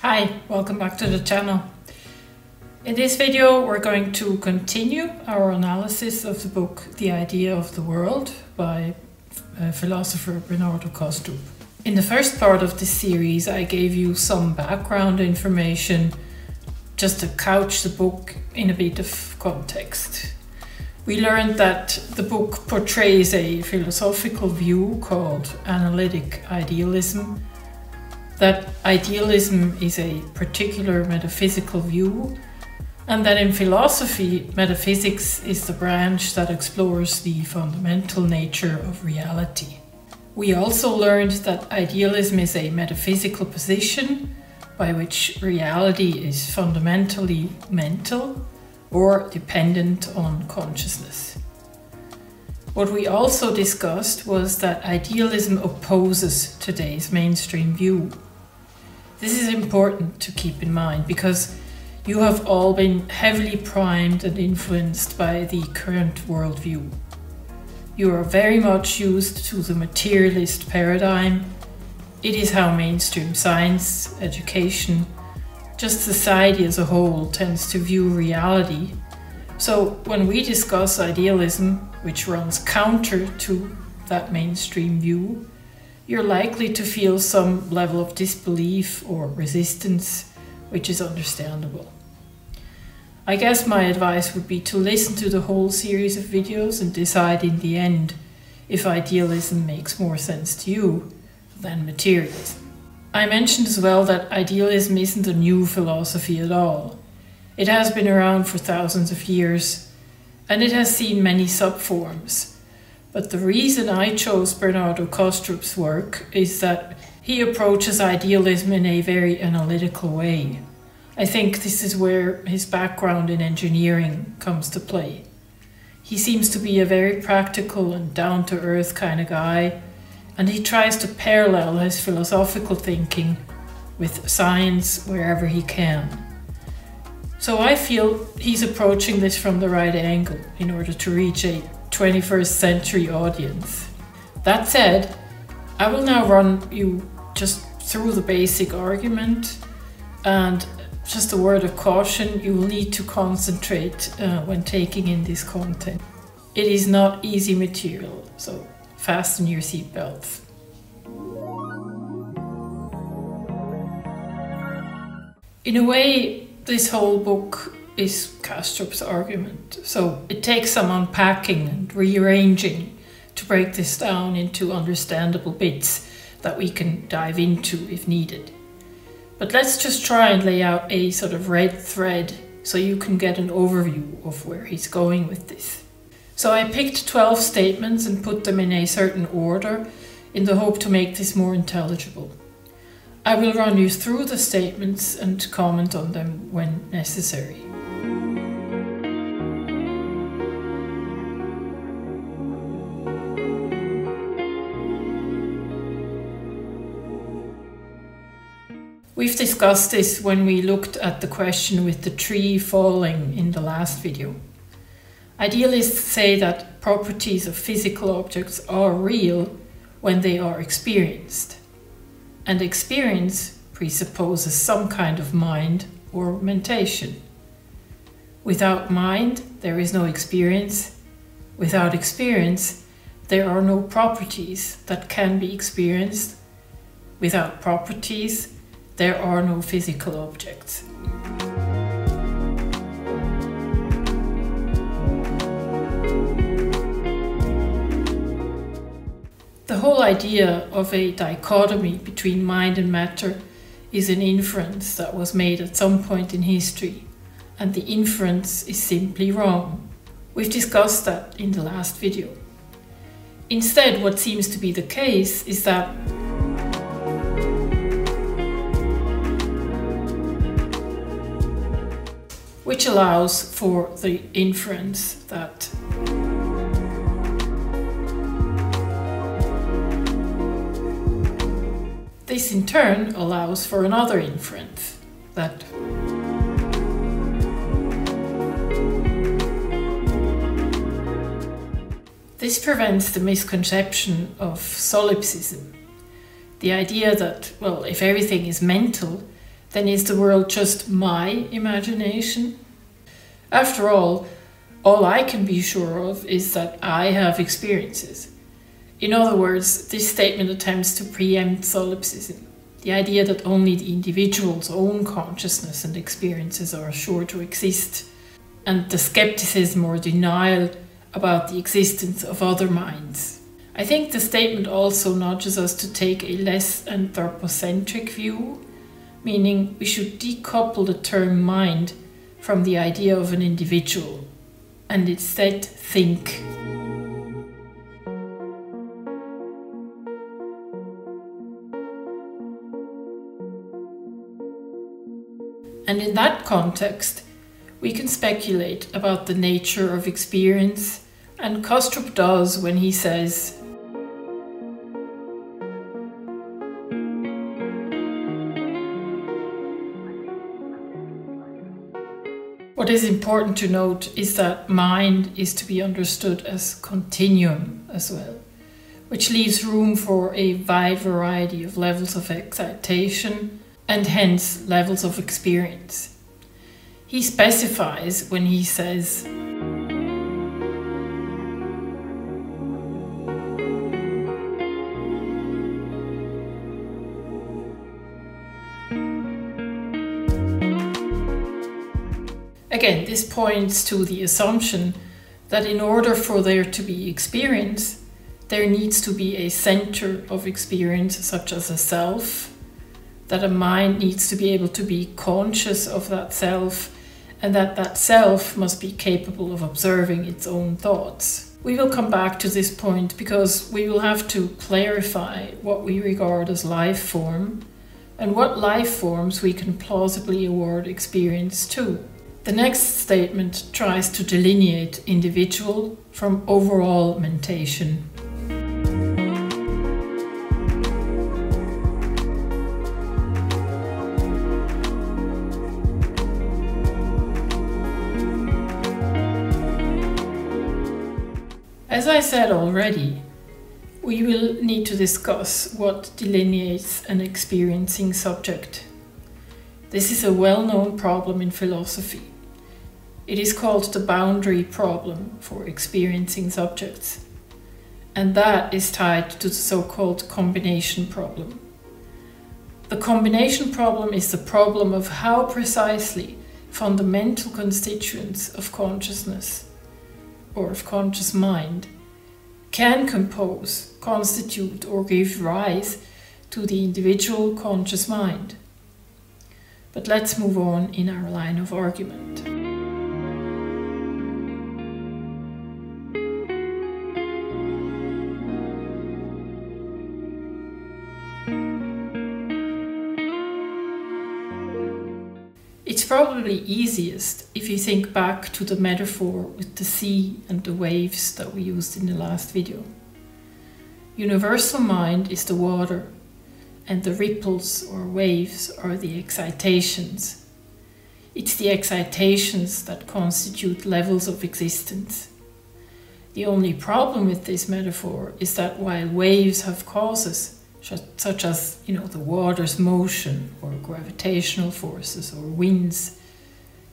Hi, welcome back to the channel. In this video we're going to continue our analysis of the book The Idea of the World by philosopher Bernardo Kastrup. In the first part of this series I gave you some background information just to couch the book in a bit of context. We learned that the book portrays a philosophical view called analytic idealism, that idealism is a particular metaphysical view, and that in philosophy, metaphysics is the branch that explores the fundamental nature of reality. We also learned that idealism is a metaphysical position by which reality is fundamentally mental or dependent on consciousness. What we also discussed was that idealism opposes today's mainstream view. This is important to keep in mind because you have all been heavily primed and influenced by the current worldview. You are very much used to the materialist paradigm. It is how mainstream science, education, just society as a whole tends to view reality. So when we discuss idealism, which runs counter to that mainstream view, you're likely to feel some level of disbelief or resistance, which is understandable. I guess my advice would be to listen to the whole series of videos and decide in the end if idealism makes more sense to you than materialism. I mentioned as well that idealism isn't a new philosophy at all. It has been around for thousands of years, and it has seen many subforms. But the reason I chose Bernardo Kastrup's work is that he approaches idealism in a very analytical way. I think this is where his background in engineering comes to play. He seems to be a very practical and down-to-earth kind of guy, and he tries to parallel his philosophical thinking with science wherever he can. So I feel he's approaching this from the right angle in order to reach a 21st century audience. That said, I will now run you just through the basic argument, and just a word of caution, you will need to concentrate when taking in this content. It is not easy material, so fasten your seatbelts. In a way, this whole book is Kastrup's argument, so it takes some unpacking and rearranging to break this down into understandable bits that we can dive into if needed. But let's just try and lay out a sort of red thread so you can get an overview of where he's going with this. So I picked 12 statements and put them in a certain order in the hope to make this more intelligible. I will run you through the statements and comment on them when necessary. We've discussed this when we looked at the question with the tree falling in the last video. Idealists say that properties of physical objects are real when they are experienced. And experience presupposes some kind of mind or mentation. Without mind, there is no experience. Without experience, there are no properties that can be experienced. Without properties, there are no physical objects. The whole idea of a dichotomy between mind and matter is an inference that was made at some point in history, and the inference is simply wrong. We've discussed that in the last video. Instead, what seems to be the case is that which allows for the inference that this in turn allows for another inference that this prevents the misconception of solipsism, the idea that, well, if everything is mental, then is the world just my imagination? After all I can be sure of is that I have experiences. In other words, this statement attempts to preempt solipsism, the idea that only the individual's own consciousness and experiences are sure to exist, and the skepticism or denial about the existence of other minds. I think the statement also nudges us to take a less anthropocentric view, meaning we should decouple the term mind from the idea of an individual, and instead think. And in that context, we can speculate about the nature of experience, and Kastrup does when he says, what is important to note is that mind is to be understood as continuum as well, which leaves room for a wide variety of levels of excitation and hence levels of experience. He specifies when he says, again, this points to the assumption that in order for there to be experience, there needs to be a center of experience, such as a self, that a mind needs to be able to be conscious of that self, and that self must be capable of observing its own thoughts. We will come back to this point because we will have to clarify what we regard as life form and what life forms we can plausibly award experience to. The next statement tries to delineate individual from overall mentation. As I said already, we will need to discuss what delineates an experiencing subject. This is a well-known problem in philosophy. It is called the boundary problem for experiencing subjects, and that is tied to the so-called combination problem. The combination problem is the problem of how precisely fundamental constituents of consciousness or of conscious mind can compose, constitute, or give rise to the individual conscious mind. But let's move on in our line of argument. It's probably easiest if you think back to the metaphor with the sea and the waves that we used in the last video. Universal mind is the water, and the ripples or waves are the excitations. It's the excitations that constitute levels of existence. The only problem with this metaphor is that while waves have causes, such as, the water's motion or gravitational forces or winds,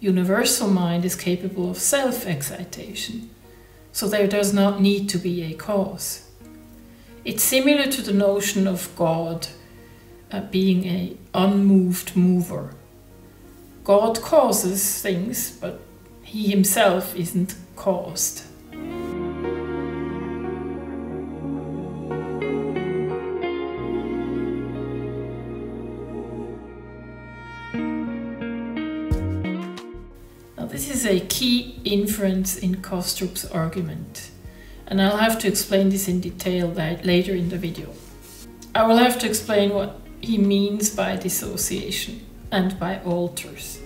universal mind is capable of self-excitation, so there does not need to be a cause. It's similar to the notion of God being an unmoved mover. God causes things, but he himself isn't caused. This is a key inference in Kastrup's argument, and I'll have to explain this in detail later in the video. I will have to explain what he means by dissociation and by alters.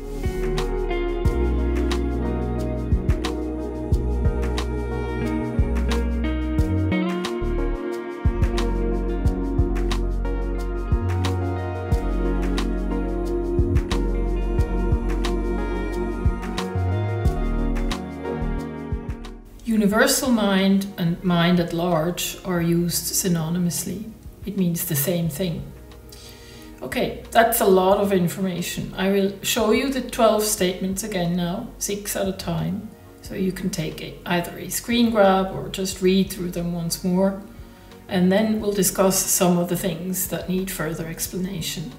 Universal mind and mind at large are used synonymously. It means the same thing. Okay, that's a lot of information. I will show you the 12 statements again now, 6 at a time. So you can take either a screen grab or just read through them once more. And then we'll discuss some of the things that need further explanation.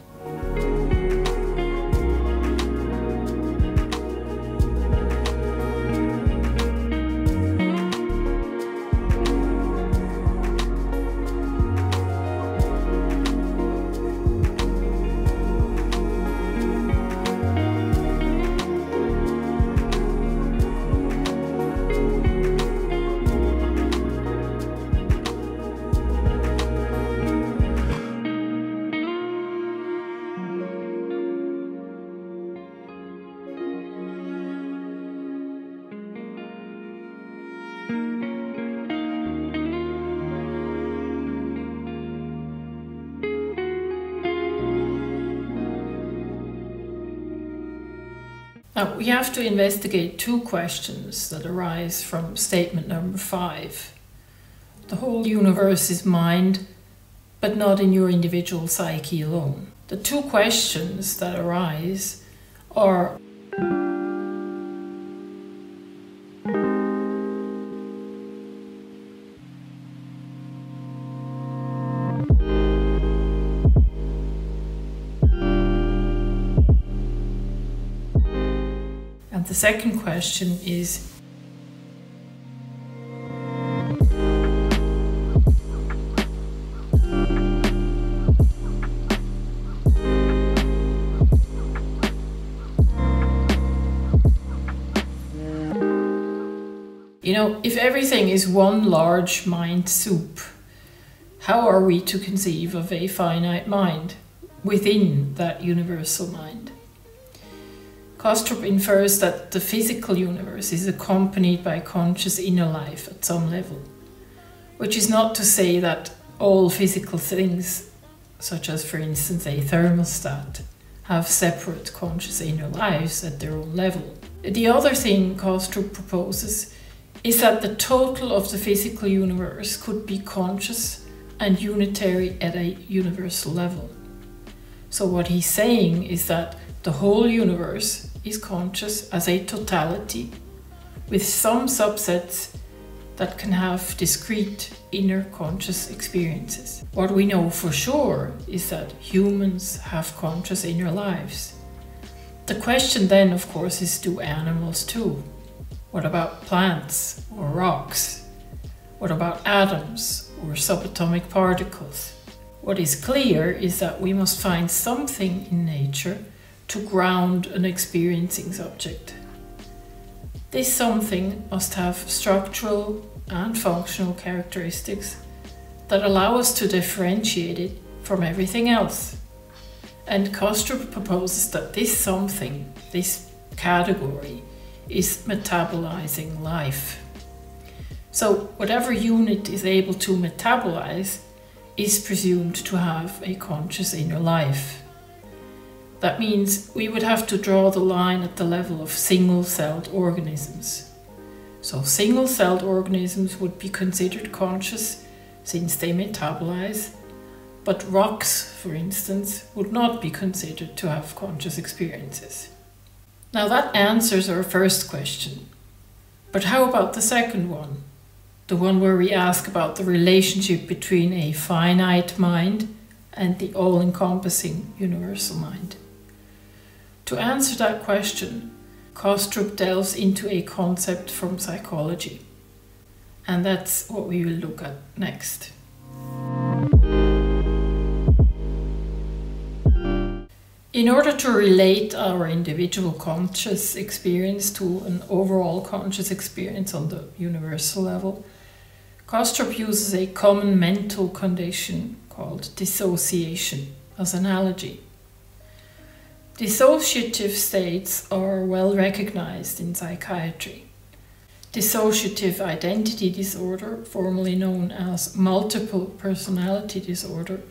Now, we have to investigate 2 questions that arise from statement number 5. The whole universe is mind, but not in your individual psyche alone. The 2 questions that arise are: and the second question is: you know, if everything is one large mind soup, how are we to conceive of a finite mind within that universal mind? Kastrup infers that the physical universe is accompanied by conscious inner life at some level, which is not to say that all physical things, such as for instance a thermostat, have separate conscious inner lives at their own level. The other thing Kastrup proposes is that the total of the physical universe could be conscious and unitary at a universal level. So what he's saying is that the whole universe is conscious as a totality, with some subsets that can have discrete inner conscious experiences. What we know for sure is that humans have conscious inner lives. The question then, of course, is, do animals too? What about plants or rocks? What about atoms or subatomic particles? What is clear is that we must find something in nature to ground an experiencing subject. This something must have structural and functional characteristics that allow us to differentiate it from everything else. And Kastrup proposes that this something, this category, is metabolizing life. So whatever unit is able to metabolize is presumed to have a conscious inner life. That means we would have to draw the line at the level of single-celled organisms. So single-celled organisms would be considered conscious since they metabolize, but rocks, for instance, would not be considered to have conscious experiences. Now that answers our first question. But how about the second one? The one where we ask about the relationship between a finite mind and the all-encompassing universal mind. To answer that question, Kastrup delves into a concept from psychology. And that's what we will look at next. In order to relate our individual conscious experience to an overall conscious experience on the universal level, Kastrup uses a common mental condition called dissociation as analogy. Dissociative states are well recognized in psychiatry. Dissociative identity disorder, formerly known as multiple personality disorder,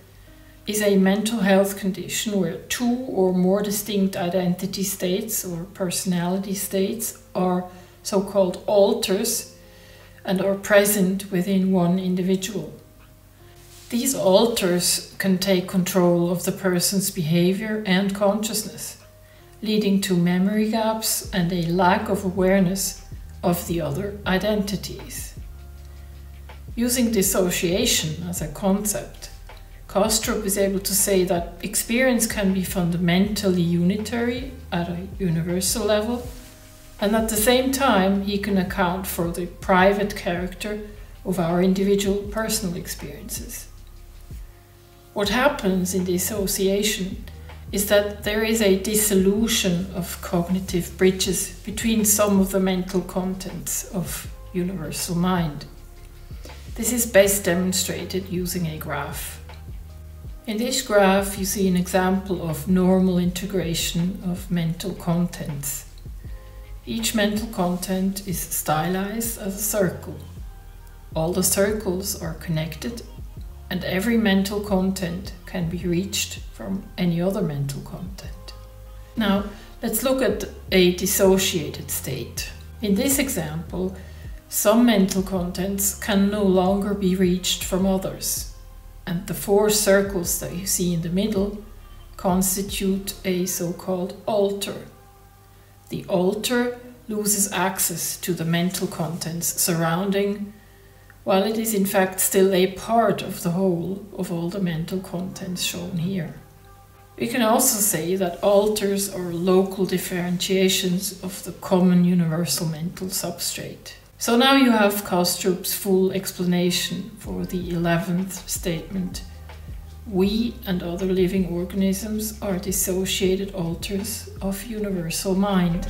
is a mental health condition where 2 or more distinct identity states or personality states are so-called alters and are present within one individual. These alters can take control of the person's behavior and consciousness, leading to memory gaps and a lack of awareness of the other identities. Using dissociation as a concept, Kastrup is able to say that experience can be fundamentally unitary at a universal level, and at the same time he can account for the private character of our individual personal experiences. What happens in dissociation is that there is a dissolution of cognitive bridges between some of the mental contents of universal mind. This is best demonstrated using a graph. In this graph you see an example of normal integration of mental contents. Each mental content is stylized as a circle. All the circles are connected, and every mental content can be reached from any other mental content. Now, let's look at a dissociated state. In this example, some mental contents can no longer be reached from others, and the 4 circles that you see in the middle constitute a so-called alter. The alter loses access to the mental contents surrounding, while it is in fact still a part of the whole of all the mental contents shown here. We can also say that alters are local differentiations of the common universal mental substrate. So now you have Kastrup's full explanation for the 11th statement. We and other living organisms are dissociated alters of universal mind.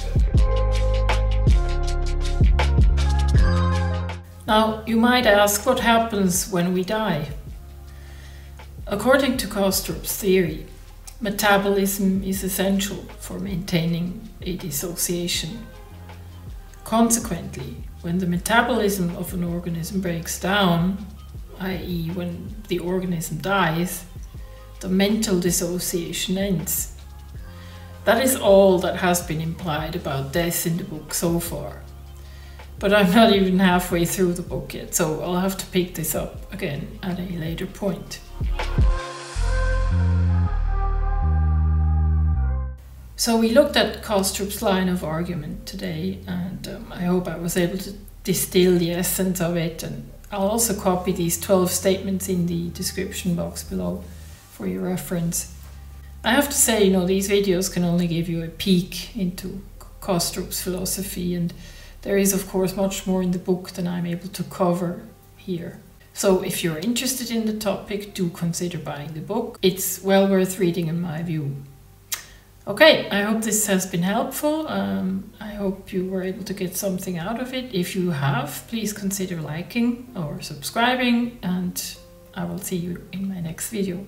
Now, you might ask, what happens when we die? According to Kastrup's theory, metabolism is essential for maintaining a dissociation. Consequently, when the metabolism of an organism breaks down, i.e. when the organism dies, the mental dissociation ends. That is all that has been implied about death in the book so far. But I'm not even halfway through the book yet, so I'll have to pick this up again at a later point. So we looked at Kastrup's line of argument today, and I hope I was able to distill the essence of it, and I'll also copy these 12 statements in the description box below for your reference. I have to say, these videos can only give you a peek into Kastrup's philosophy, and there is of course much more in the book than I'm able to cover here. So if you're interested in the topic, do consider buying the book. It's well worth reading in my view. Okay, I hope this has been helpful. I hope you were able to get something out of it. If you have, please consider liking or subscribing, and I will see you in my next video.